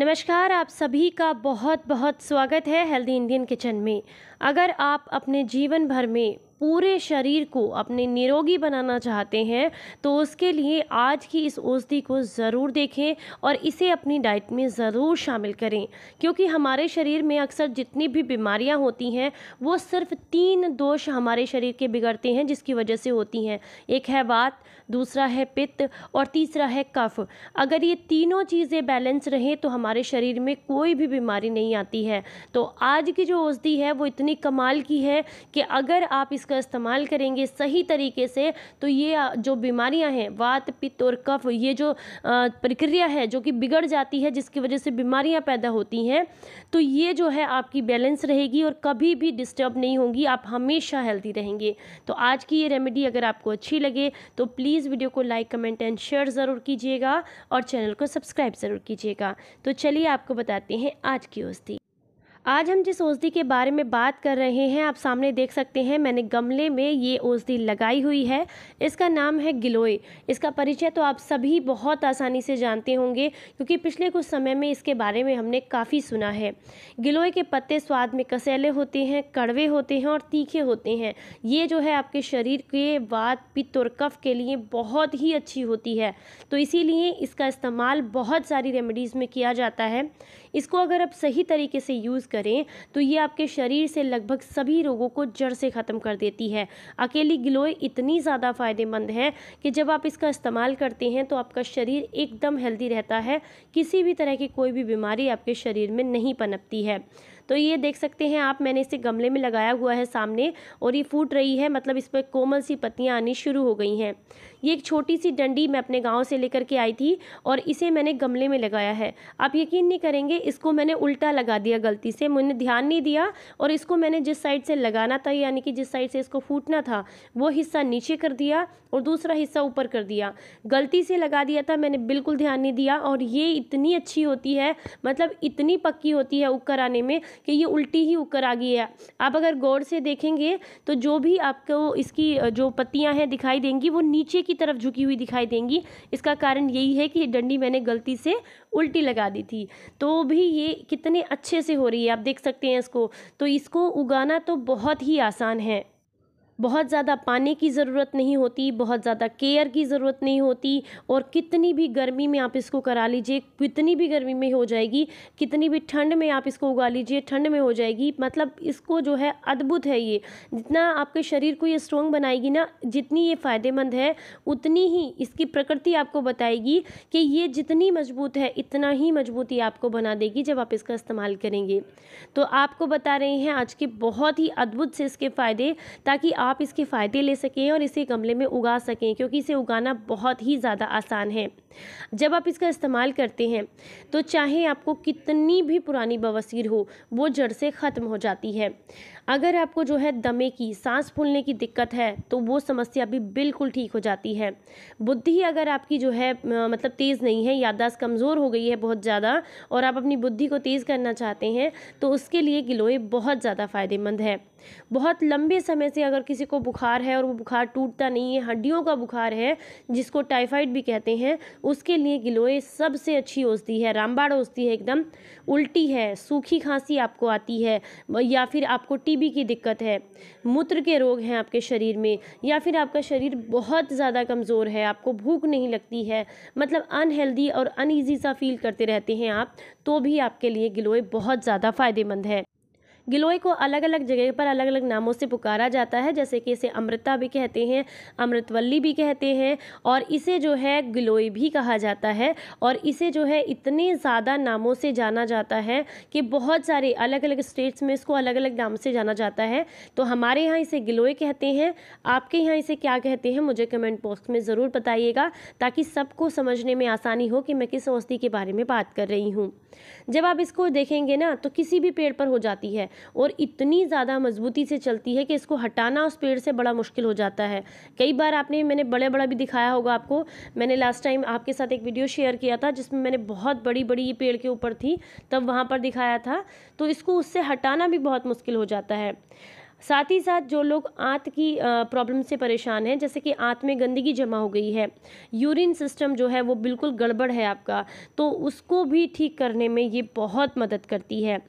नमस्कार, आप सभी का बहुत बहुत स्वागत है हेल्दी इंडियन किचन में। अगर आप अपने जीवन भर में पूरे शरीर को अपने निरोगी बनाना चाहते हैं तो उसके लिए आज की इस औषधि को ज़रूर देखें और इसे अपनी डाइट में ज़रूर शामिल करें, क्योंकि हमारे शरीर में अक्सर जितनी भी बीमारियां होती हैं वो सिर्फ 3 दोष हमारे शरीर के बिगड़ते हैं जिसकी वजह से होती हैं। एक है वात, दूसरा है पित्त और तीसरा है कफ। अगर ये तीनों चीज़ें बैलेंस रहें तो हमारे शरीर में कोई भी बीमारी नहीं आती है। तो आज की जो औषधि है वो इतनी कमाल की है कि अगर आप इसका इस्तेमाल करेंगे सही तरीके से तो ये जो बीमारियां हैं वात, पित्त और कफ, ये जो प्रक्रिया है जो कि बिगड़ जाती है जिसकी वजह से बीमारियां पैदा होती हैं, तो ये जो है आपकी बैलेंस रहेगी और कभी भी डिस्टर्ब नहीं होंगी, आप हमेशा हेल्दी रहेंगे। तो आज की ये रेमेडी अगर आपको अच्छी लगे तो प्लीज़ वीडियो को लाइक, कमेंट एंड शेयर ज़रूर कीजिएगा और चैनल को सब्सक्राइब ज़रूर कीजिएगा। तो चलिए आपको बताते हैं आज की औषधि। आज हम जिस औषधि के बारे में बात कर रहे हैं आप सामने देख सकते हैं, मैंने गमले में ये औषधि लगाई हुई है। इसका नाम है गिलोय। इसका परिचय तो आप सभी बहुत आसानी से जानते होंगे क्योंकि पिछले कुछ समय में इसके बारे में हमने काफ़ी सुना है। गिलोय के पत्ते स्वाद में कसैले होते हैं, कड़वे होते हैं और तीखे होते हैं। ये जो है आपके शरीर के वात, पित्त और कफ के लिए बहुत ही अच्छी होती है, तो इसीलिए इसका इस्तेमाल बहुत सारी रेमेडीज़ में किया जाता है। इसको अगर आप सही तरीके से यूज़ करें तो ये आपके शरीर से लगभग सभी रोगों को जड़ से ख़त्म कर देती है। अकेली गिलोय इतनी ज़्यादा फ़ायदेमंद है कि जब आप इसका इस्तेमाल करते हैं तो आपका शरीर एकदम हेल्दी रहता है, किसी भी तरह की कोई भी बीमारी आपके शरीर में नहीं पनपती है। तो ये देख सकते हैं आप, मैंने इसे गमले में लगाया हुआ है सामने और ये फूट रही है, मतलब इस पर कोमल सी पत्तियां आनी शुरू हो गई हैं। ये एक छोटी सी डंडी मैं अपने गांव से लेकर के आई थी और इसे मैंने गमले में लगाया है। आप यकीन नहीं करेंगे, इसको मैंने उल्टा लगा दिया गलती से, मैंने ध्यान नहीं दिया और इसको मैंने जिस साइड से लगाना था यानी कि जिस साइड से इसको फूटना था वो हिस्सा नीचे कर दिया और दूसरा हिस्सा ऊपर कर दिया। गलती से लगा दिया था, मैंने बिल्कुल ध्यान नहीं दिया और ये इतनी अच्छी होती है, मतलब इतनी पक्की होती है उक्कर आने में कि ये उल्टी ही उक्कर आ गई है। आप अगर गौर से देखेंगे तो जो भी आपको इसकी जो पत्तियां हैं दिखाई देंगी वो नीचे की तरफ झुकी हुई दिखाई देंगी। इसका कारण यही है कि डंडी मैंने गलती से उल्टी लगा दी थी, तो भी ये कितने अच्छे से हो रही है, आप देख सकते हैं इसको। तो इसको उगाना तो बहुत ही आसान है, बहुत ज़्यादा पानी की ज़रूरत नहीं होती, बहुत ज़्यादा केयर की ज़रूरत नहीं होती और कितनी भी गर्मी में आप इसको करा लीजिए, कितनी भी गर्मी में हो जाएगी, कितनी भी ठंड में आप इसको उगा लीजिए, ठंड में हो जाएगी। मतलब इसको जो है अद्भुत है ये, जितना आपके शरीर को ये स्ट्रॉन्ग बनाएगी ना, जितनी ये फ़ायदेमंद है उतनी ही इसकी प्रकृति आपको बताएगी कि ये जितनी मजबूत है इतना ही मजबूती आपको बना देगी जब आप इसका इस्तेमाल करेंगे। तो आपको बता रहे हैं आज के बहुत ही अद्भुत से इसके फ़ायदे, ताकि आप इसके फ़ायदे ले सकें और इसे गमले में उगा सकें, क्योंकि इसे उगाना बहुत ही ज़्यादा आसान है। जब आप इसका इस्तेमाल करते हैं तो चाहे आपको कितनी भी पुरानी बवासीर हो वो जड़ से ख़त्म हो जाती है। अगर आपको जो है दमे की, सांस फूलने की दिक्कत है तो वो समस्या भी बिल्कुल ठीक हो जाती है। बुद्धि अगर आपकी जो है मतलब तेज़ नहीं है, याददाश्त कमज़ोर हो गई है बहुत ज़्यादा और आप अपनी बुद्धि को तेज़ करना चाहते हैं तो उसके लिए गिलोय बहुत ज़्यादा फ़ायदेमंद है। बहुत लंबे समय से अगर किसी को बुखार है और वो बुखार टूटता नहीं है, हड्डियों का बुखार है जिसको टाइफाइड भी कहते हैं, उसके लिए गिलोय सबसे अच्छी औषधि है, रामबाण औषधि है एकदम। उल्टी है, सूखी खांसी आपको आती है या फिर आपको टीबी की दिक्कत है, मूत्र के रोग हैं आपके शरीर में, या फिर आपका शरीर बहुत ज़्यादा कमज़ोर है, आपको भूख नहीं लगती है, मतलब अनहेल्दी और अनईजी सा फील करते रहते हैं आप, तो भी आपके लिए गिलोय बहुत ज़्यादा फ़ायदेमंद है। गिलोय को अलग अलग जगह पर अलग अलग नामों से पुकारा जाता है, जैसे कि इसे अमृता भी कहते हैं, अमृतवल्ली भी कहते हैं और इसे जो है गिलोय भी कहा जाता है। और इसे जो है इतने ज़्यादा नामों से जाना जाता है कि बहुत सारे अलग अलग स्टेट्स में इसको अलग अलग नाम से जाना जाता है। तो हमारे यहाँ इसे गिलोय कहते हैं, आपके यहाँ इसे क्या कहते हैं मुझे कमेंट बॉक्स में ज़रूर बताइएगा, ताकि सबको समझने में आसानी हो कि मैं किस औषधि के बारे में बात कर रही हूँ। जब आप इसको देखेंगे ना तो किसी भी पेड़ पर हो जाती है और इतनी ज़्यादा मजबूती से चलती है कि इसको हटाना उस पेड़ से बड़ा मुश्किल हो जाता है। कई बार मैंने बड़ा भी दिखाया होगा आपको, मैंने लास्ट टाइम आपके साथ एक वीडियो शेयर किया था जिसमें मैंने बहुत बड़ी ये पेड़ के ऊपर थी तब वहाँ पर दिखाया था। तो इसको उससे हटाना भी बहुत मुश्किल हो जाता है। साथ ही साथ जो लोग आंत की प्रॉब्लम से परेशान हैं, जैसे कि आंत में गंदगी जमा हो गई है, यूरिन सिस्टम जो है वो बिल्कुल गड़बड़ है आपका, तो उसको भी ठीक करने में ये बहुत मदद करती है।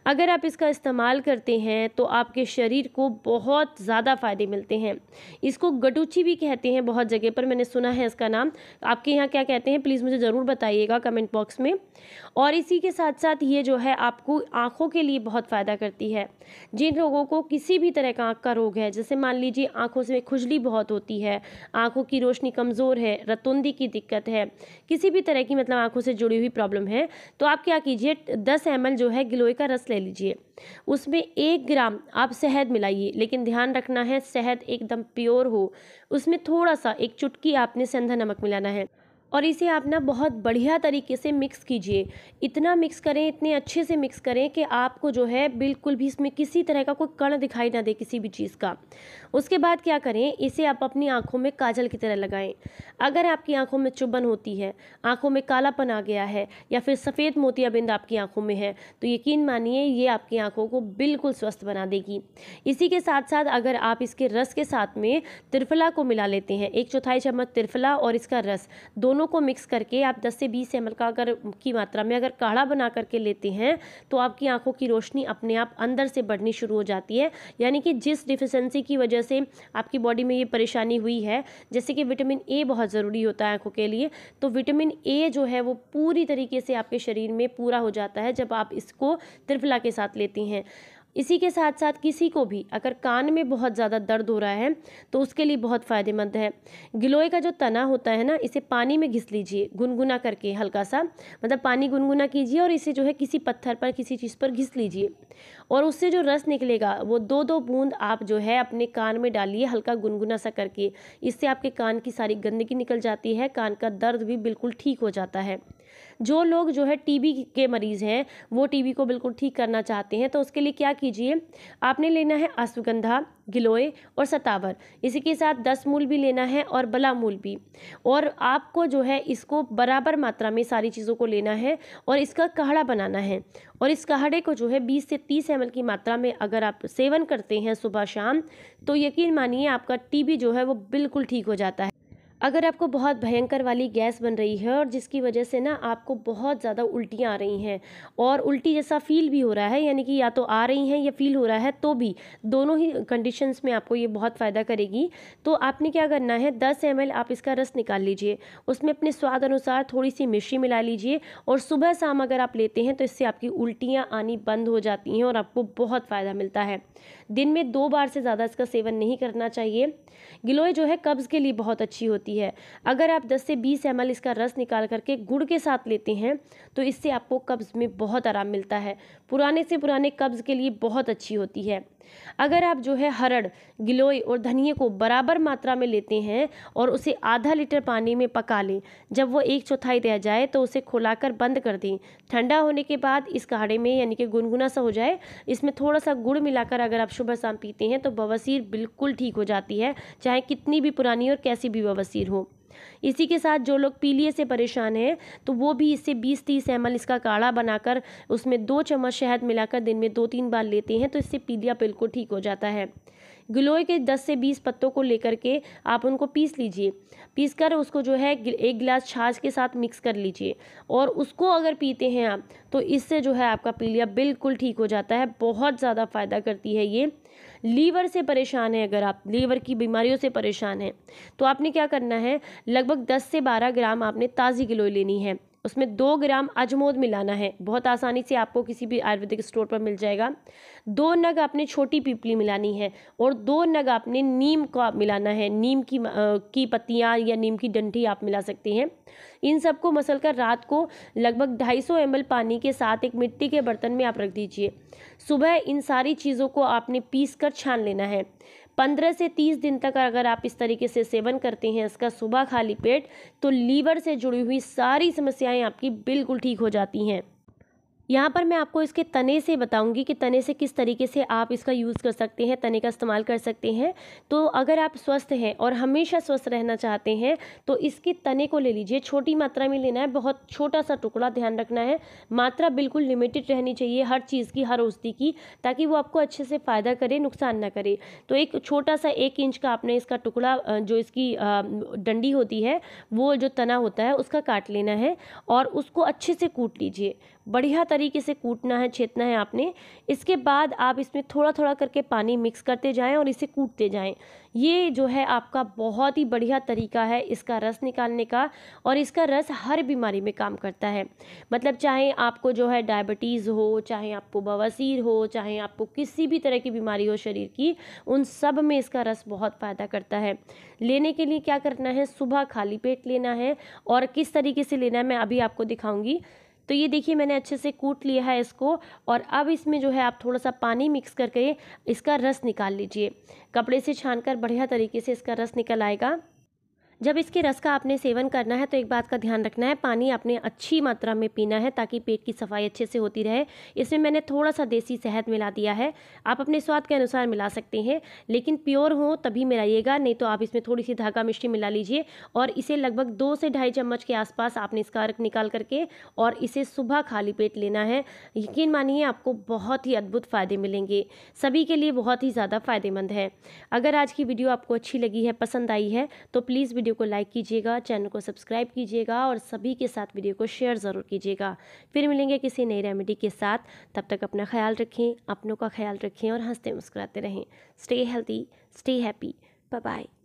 अगर आप इसका इस्तेमाल करते हैं तो आपके शरीर को बहुत ज़्यादा फ़ायदे मिलते हैं। इसको गटूची भी कहते हैं, बहुत जगह पर मैंने सुना है इसका नाम। आपके यहाँ क्या कहते हैं प्लीज़ मुझे ज़रूर बताइएगा कमेंट बॉक्स में। और इसी के साथ साथ ये जो है आपको आँखों के लिए बहुत फ़ायदा करती है। जिन लोगों को किसी भी तरह का आँख का रोग है, जैसे मान लीजिए आँखों से खुजली बहुत होती है, आँखों की रोशनी कमज़ोर है, रतुंधी की दिक्कत है, किसी भी तरह की मतलब आँखों से जुड़ी हुई प्रॉब्लम है, तो आप क्या कीजिए 10 ml जो है गिलोय का रस ले लीजिए। उसमें 1 ग्राम आप शहद मिलाइए, लेकिन ध्यान रखना है शहद एकदम प्योर हो। उसमें थोड़ा सा 1 चुटकी आपने सेंधा नमक मिलाना है और इसे आप ना बहुत बढ़िया तरीके से मिक्स कीजिए। इतना मिक्स करें, इतने अच्छे से मिक्स करें कि आपको जो है बिल्कुल भी इसमें किसी तरह का कोई कण दिखाई ना दे किसी भी चीज़ का। उसके बाद क्या करें, इसे आप अपनी आँखों में काजल की तरह लगाएं। अगर आपकी आँखों में चुभन होती है, आँखों में कालापन आ गया है या फिर सफ़ेद मोतियाबिंद आपकी आँखों में है, तो यकीन मानिए ये आपकी आँखों को बिल्कुल स्वस्थ बना देगी। इसी के साथ साथ अगर आप इसके रस के साथ में त्रिफला को मिला लेते हैं, 1/4 चम्मच त्रिफला और इसका रस दोनों को मिक्स करके आप 10 से 20 ml का अगर की मात्रा में अगर काढ़ा बना करके लेते हैं, तो आपकी आंखों की रोशनी अपने आप अंदर से बढ़नी शुरू हो जाती है। यानी कि जिस डिफिशेंसी की वजह से आपकी बॉडी में ये परेशानी हुई है, जैसे कि विटामिन ए बहुत ज़रूरी होता है आंखों के लिए, तो विटामिन ए जो है वो पूरी तरीके से आपके शरीर में पूरा हो जाता है जब आप इसको त्रिफला के साथ लेती हैं। इसी के साथ साथ किसी को भी अगर कान में बहुत ज़्यादा दर्द हो रहा है तो उसके लिए बहुत फ़ायदेमंद है। गिलोय का जो तना होता है ना, इसे पानी में घिस लीजिए गुनगुना करके, हल्का सा मतलब पानी गुनगुना कीजिए और इसे जो है किसी पत्थर पर किसी चीज़ पर घिस लीजिए और उससे जो रस निकलेगा वो 2-2 बूंद आप जो है अपने कान में डालिए हल्का गुनगुना सा करके। इससे आपके कान की सारी गंदगी निकल जाती है, कान का दर्द भी बिल्कुल ठीक हो जाता है। जो लोग जो है टीबी के मरीज़ हैं, वो टीबी को बिल्कुल ठीक करना चाहते हैं, तो उसके लिए क्या कीजिए, आपने लेना है अश्वगंधा, गिलोय और सतावर। इसी के साथ 10 मूल भी लेना है और बला मूल भी। और आपको जो है इसको बराबर मात्रा में सारी चीज़ों को लेना है और इसका काढ़ा बनाना है। और इस काढ़े को जो है 20 से 30 ml की मात्रा में अगर आप सेवन करते हैं सुबह शाम, तो यकीन मानिए आपका टीबी जो है वो बिल्कुल ठीक हो जाता है। अगर आपको बहुत भयंकर वाली गैस बन रही है और जिसकी वजह से ना आपको बहुत ज़्यादा उल्टियाँ आ रही हैं और उल्टी जैसा फील भी हो रहा है, यानी कि या तो आ रही हैं या फील हो रहा है, तो भी दोनों ही कंडीशंस में आपको ये बहुत फ़ायदा करेगी। तो आपने क्या करना है, 10 ml आप इसका रस निकाल लीजिए, उसमें अपने स्वाद अनुसार थोड़ी सी मिश्री मिला लीजिए और सुबह शाम अगर आप लेते हैं तो इससे आपकी उल्टियाँ आनी बंद हो जाती हैं और आपको बहुत फ़ायदा मिलता है। दिन में 2 बार से ज़्यादा इसका सेवन नहीं करना चाहिए। गिलोय जो है कब्ज़ के लिए बहुत अच्छी होती है। अगर आप 10 से 20 ml इसका रस निकाल करके गुड़ के साथ लेते हैं तो इससे आपको कब्ज़ में बहुत आराम मिलता है। पुराने से पुराने कब्ज़ के लिए बहुत अच्छी होती है। अगर आप जो है हरड़, गिलोय और धनिये को बराबर मात्रा में लेते हैं और उसे आधा लीटर पानी में पका लें, जब वो 1/4 रह जाए तो उसे खुलाकर बंद कर दें। ठंडा होने के बाद इस काढ़े में यानी कि गुनगुना सा हो जाए, इसमें थोड़ा सा गुड़ मिलाकर अगर आप सुबह शाम पीते हैं तो बवासीर बिल्कुल ठीक हो जाती है, चाहे कितनी भी पुरानी और कैसी भी बवासीर हो। इसी के साथ जो लोग पीलिए से परेशान हैं तो वो भी इससे 20-30 ml इसका काढ़ा बनाकर उसमें 2 चम्मच शहद मिलाकर दिन में 2-3 बार लेते हैं तो इससे पीलिया बिल्कुल ठीक हो जाता है। गिलोय के 10 से 20 पत्तों को लेकर के आप उनको पीस लीजिए, पीस कर उसको जो है 1 गिलास छाछ के साथ मिक्स कर लीजिए और उसको अगर पीते हैं आप तो इससे जो है आपका पीलिया बिल्कुल ठीक हो जाता है। बहुत ज़्यादा फ़ायदा करती है ये। लीवर से परेशान है, अगर आप लीवर की बीमारियों से परेशान हैं तो आपने क्या करना है, लगभग 10 से 12 ग्राम आपने ताज़ी गिलोय लेनी है, उसमें 2 ग्राम अजमोद मिलाना है, बहुत आसानी से आपको किसी भी आयुर्वेदिक स्टोर पर मिल जाएगा। 2 नग आपने छोटी पीपली मिलानी है और 2 नग आपने नीम का मिलाना है, नीम की पत्तियाँ या नीम की डंठी आप मिला सकते हैं। इन सबको मसल कर रात को लगभग 250 ml पानी के साथ एक मिट्टी के बर्तन में आप रख दीजिए। सुबह इन सारी चीज़ों को आपने पीस कर छान लेना है। 15 से 30 दिन तक अगर आप इस तरीके से सेवन करते हैं इसका सुबह खाली पेट, तो लीवर से जुड़ी हुई सारी समस्याएं आपकी बिल्कुल ठीक हो जाती हैं। यहाँ पर मैं आपको इसके तने से बताऊंगी कि तने से किस तरीके से आप इसका यूज़ कर सकते हैं, तने का इस्तेमाल कर सकते हैं। तो अगर आप स्वस्थ हैं और हमेशा स्वस्थ रहना चाहते हैं तो इसके तने को ले लीजिए, छोटी मात्रा में लेना है, बहुत छोटा सा टुकड़ा, ध्यान रखना है, मात्रा बिल्कुल लिमिटेड रहनी चाहिए हर चीज़ की, हर औषधि की, ताकि वो आपको अच्छे से फ़ायदा करे, नुकसान ना करे। तो एक छोटा सा 1 इंच का आपने इसका टुकड़ा, जो इसकी डंडी होती है, वो जो तना होता है उसका काट लेना है और उसको अच्छे से कूट लीजिए, बढ़िया तरीके से कूटना है, छेदना है आपने। इसके बाद आप इसमें थोड़ा थोड़ा करके पानी मिक्स करते जाएं और इसे कूटते जाएं। ये जो है आपका बहुत ही बढ़िया तरीका है इसका रस निकालने का, और इसका रस हर बीमारी में काम करता है। मतलब चाहे आपको जो है डायबिटीज़ हो, चाहे आपको बवासीर हो, चाहे आपको किसी भी तरह की बीमारी हो शरीर की, उन सब में इसका रस बहुत फ़ायदा करता है। लेने के लिए क्या करना है, सुबह खाली पेट लेना है, और किस तरीके से लेना है मैं अभी आपको दिखाऊंगी। तो ये देखिए मैंने अच्छे से कूट लिया है इसको, और अब इसमें जो है आप थोड़ा सा पानी मिक्स करके इसका रस निकाल लीजिए। कपड़े से छानकर बढ़िया तरीके से इसका रस निकल आएगा। जब इसके रस का आपने सेवन करना है तो एक बात का ध्यान रखना है, पानी आपने अच्छी मात्रा में पीना है ताकि पेट की सफाई अच्छे से होती रहे। इसमें मैंने थोड़ा सा देसी शहद मिला दिया है, आप अपने स्वाद के अनुसार मिला सकते हैं, लेकिन प्योर हो तभी मिलाइएगा, नहीं तो आप इसमें थोड़ी सी धागा मिश्री मिला लीजिए। और इसे लगभग 2 से ढाई चम्मच के आसपास आपने इसका अर्क निकाल करके और इसे सुबह खाली पेट लेना है। यकीन मानिए आपको बहुत ही अद्भुत फ़ायदे मिलेंगे, सभी के लिए बहुत ही ज़्यादा फ़ायदेमंद है। अगर आज की वीडियो आपको अच्छी लगी है, पसंद आई है, तो प्लीज़ वीडियो को लाइक कीजिएगा, चैनल को सब्सक्राइब कीजिएगा और सभी के साथ वीडियो को शेयर ज़रूर कीजिएगा। फिर मिलेंगे किसी नई रेमेडी के साथ, तब तक अपना ख्याल रखें, अपनों का ख्याल रखें और हंसते मुस्कुराते रहें। Stay healthy, stay happy, bye bye.